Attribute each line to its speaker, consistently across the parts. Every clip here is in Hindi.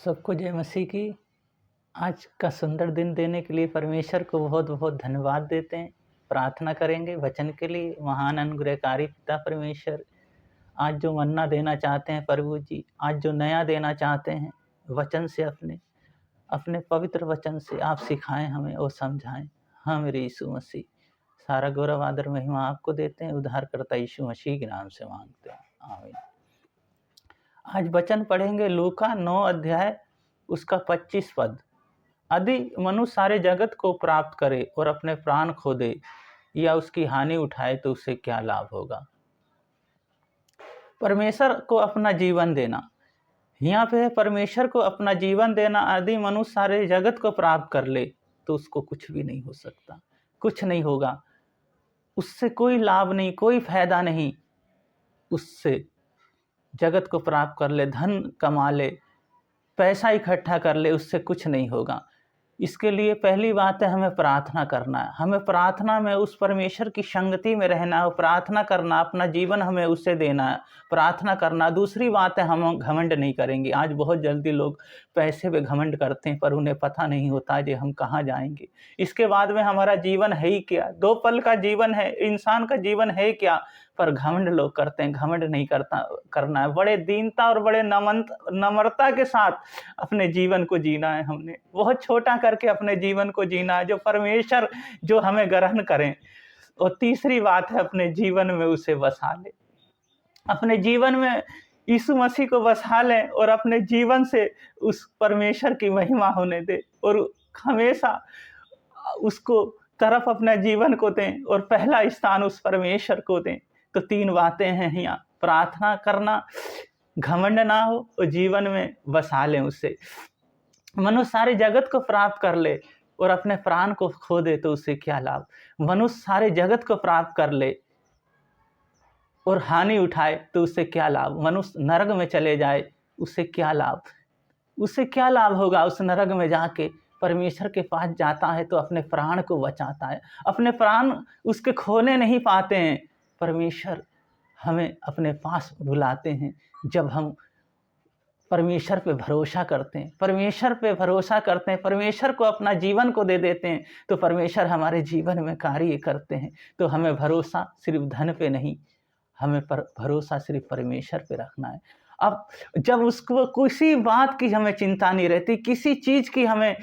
Speaker 1: सबको जय मसीह की। आज का सुंदर दिन देने के लिए परमेश्वर को बहुत बहुत धन्यवाद देते हैं। प्रार्थना करेंगे वचन के लिए। महान अनुग्रहकारी पिता परमेश्वर, आज जो मन्ना देना चाहते हैं प्रभु जी, आज जो नया देना चाहते हैं वचन से, अपने अपने पवित्र वचन से आप सिखाएं हमें और समझाएं। हाँ मेरे यीशु मसीह, सारा गौरव आदर महिमा आपको देते हैं। उद्धारकर्ता यीशु मसीह के नाम से मांगते हैं, आमीन। आज वचन पढ़ेंगे लूका 9 अध्याय उसका 25 पद। यदि मनुष्य सारे जगत को प्राप्त करे और अपने प्राण खो दे या उसकी हानि उठाए तो उसे क्या लाभ होगा। परमेश्वर को अपना जीवन देना, यहाँ पे परमेश्वर को अपना जीवन देना। यदि मनुष्य सारे जगत को प्राप्त कर ले तो उसको कुछ भी नहीं हो सकता, कुछ नहीं होगा, उससे कोई लाभ नहीं, कोई फायदा नहीं। उससे जगत को प्राप्त कर ले, धन कमा ले, पैसा इकट्ठा कर ले, उससे कुछ नहीं होगा। इसके लिए पहली बात है हमें प्रार्थना करना है। हमें प्रार्थना में उस परमेश्वर की संगति में रहना है, प्रार्थना करना, अपना जीवन हमें उससे देना है, प्रार्थना करना। दूसरी बात है हम घमंड नहीं करेंगे। आज बहुत जल्दी लोग पैसे पे घमंड करते हैं पर उन्हें पता नहीं होता कि हम कहाँ जाएंगे। इसके बाद में हमारा जीवन है ही क्या, 2 पल का जीवन है, इंसान का जीवन है क्या, पर घमंड लोग करते हैं। घमंड नहीं करना है। बड़े दीनता और बड़े नम्रता के साथ अपने जीवन को जीना है। हमने बहुत छोटा करके अपने जीवन को जीना है, जो परमेश्वर जो हमें ग्रहण करें। और तीसरी बात है अपने जीवन में उसे बसा ले, अपने जीवन में यीशु मसीह को बसा लें और अपने जीवन से उस परमेश्वर की महिमा होने दे और हमेशा उसको तरफ अपने जीवन को दें और पहला स्थान उस परमेश्वर को दें। तो 3 बातें हैं यहाँ, प्रार्थना करना, घमंड ना हो और जीवन में बसा लें उसे। मनुष्य सारे जगत को प्राप्त कर ले और अपने प्राण को खो दे तो उसे क्या लाभ। मनुष्य सारे जगत को प्राप्त कर ले और हानि उठाए तो उसे क्या लाभ। मनुष्य नरक में चले जाए उसे क्या लाभ, उसे क्या लाभ होगा। उस नरक में जाके परमेश्वर के पास जाता है तो अपने प्राण को बचाता है। अपने प्राण उसके खोने नहीं पाते हैं। परमेश्वर हमें अपने पास बुलाते हैं जब हम परमेश्वर पे भरोसा करते हैं, परमेश्वर पे भरोसा करते हैं, परमेश्वर को अपना जीवन को दे देते हैं तो परमेश्वर हमारे जीवन में कार्य करते हैं। तो हमें भरोसा सिर्फ धन पे नहीं, हमें भरोसा सिर्फ परमेश्वर पे रखना है। अब जब उसको किसी बात की हमें चिंता नहीं रहती, किसी चीज़ की हमें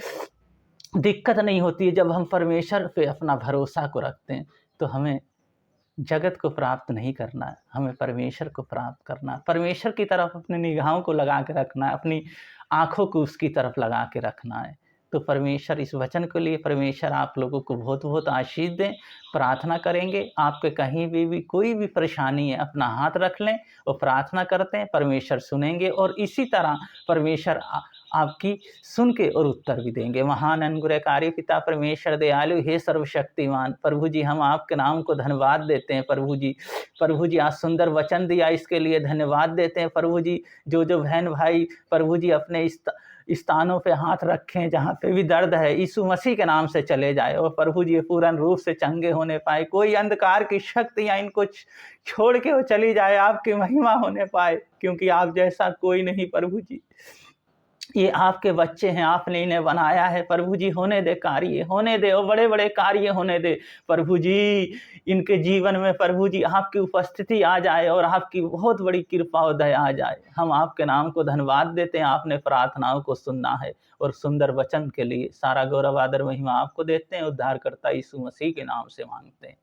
Speaker 1: दिक्कत नहीं होती है, जब हम परमेश्वर पे अपना भरोसा को रखते हैं तो हमें जगत को प्राप्त नहीं करना है, हमें परमेश्वर को प्राप्त करना है। परमेश्वर की तरफ अपनी निगाहों को लगा के रखना है, अपनी आँखों को उसकी तरफ लगा के रखना है। तो परमेश्वर इस वचन के लिए परमेश्वर आप लोगों को बहुत बहुत आशीष दें। प्रार्थना करेंगे, आपके कहीं भी कोई भी परेशानी है अपना हाथ रख लें और प्रार्थना करते हैं, परमेश्वर सुनेंगे और इसी तरह परमेश्वर आपकी सुन के और उत्तर भी देंगे। महान अनुग्रहकारी पिता परमेश्वर दयालु हे सर्वशक्तिमान प्रभु जी, हम आपके नाम को धन्यवाद देते हैं प्रभु जी आज सुंदर वचन दिया इसके लिए धन्यवाद देते हैं प्रभु जी। जो बहन भाई प्रभु जी अपने स्थानों पे हाथ रखें, जहाँ पे भी दर्द है यीशु मसीह के नाम से चले जाए और प्रभु जी पूर्ण रूप से चंगे होने पाए। कोई अंधकार की शक्ति या इनको छोड़ के वो चली जाए, आपकी महिमा होने पाए, क्योंकि आप जैसा कोई नहीं प्रभु जी। ये आपके बच्चे हैं, आपने इन्हें बनाया है प्रभु जी। होने दे कार्य, होने दे और बड़े बड़े कार्य होने दे प्रभु जी। इनके जीवन में प्रभु जी आपकी उपस्थिति आ जाए और आपकी बहुत बड़ी कृपा और दया आ जाए। हम आपके नाम को धन्यवाद देते हैं, आपने प्रार्थनाओं को सुनना है और सुंदर वचन के लिए सारा गौरव आदर महिमा आपको देते हैं। उद्धारकर्ता यीशु मसीह के नाम से मांगते हैं,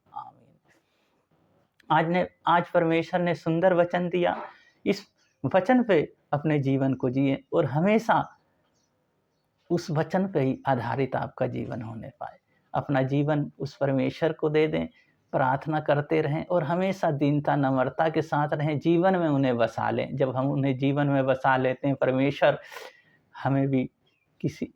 Speaker 1: आमीन। आज परमेश्वर ने सुंदर वचन दिया, इस वचन पे अपने जीवन को जिए और हमेशा उस वचन पे ही आधारित आपका जीवन होने पाए। अपना जीवन उस परमेश्वर को दे दें, प्रार्थना करते रहें और हमेशा दीनता नम्रता के साथ रहें, जीवन में उन्हें बसा लें। जब हम उन्हें जीवन में बसा लेते हैं, परमेश्वर हमें भी किसी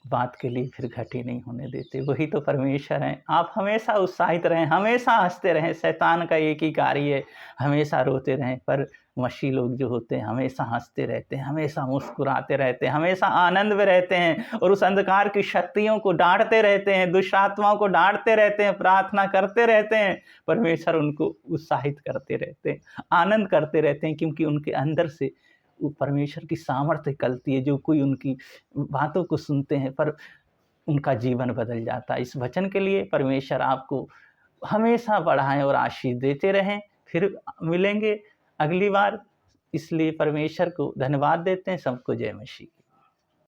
Speaker 1: बात के लिए फिर घटी नहीं होने देते। वही तो परमेश्वर हैं। आप हमेशा उत्साहित रहें, हमेशा हंसते रहें। शैतान का एक ही कार्य है हमेशा रोते रहें, पर मसीह लोग जो होते हैं हमेशा हंसते रहते हैं, हमेशा मुस्कुराते रहते हैं, हमेशा आनंद में रहते हैं और उस अंधकार की शक्तियों को डांटते रहते हैं, दुष्ट आत्माओं को डांटते रहते हैं, प्रार्थना करते रहते हैं। परमेश्वर उनको उत्साहित करते रहते हैं, आनंद करते रहते हैं, क्योंकि उनके अंदर से वो परमेश्वर की सामर्थ्य निकलती है, जो कोई उनकी बातों को सुनते हैं पर उनका जीवन बदल जाता है। इस वचन के लिए परमेश्वर आपको हमेशा बढ़ाएँ और आशीष देते रहें। फिर मिलेंगे अगली बार, इसलिए परमेश्वर को धन्यवाद देते हैं। सबको जय मसीह।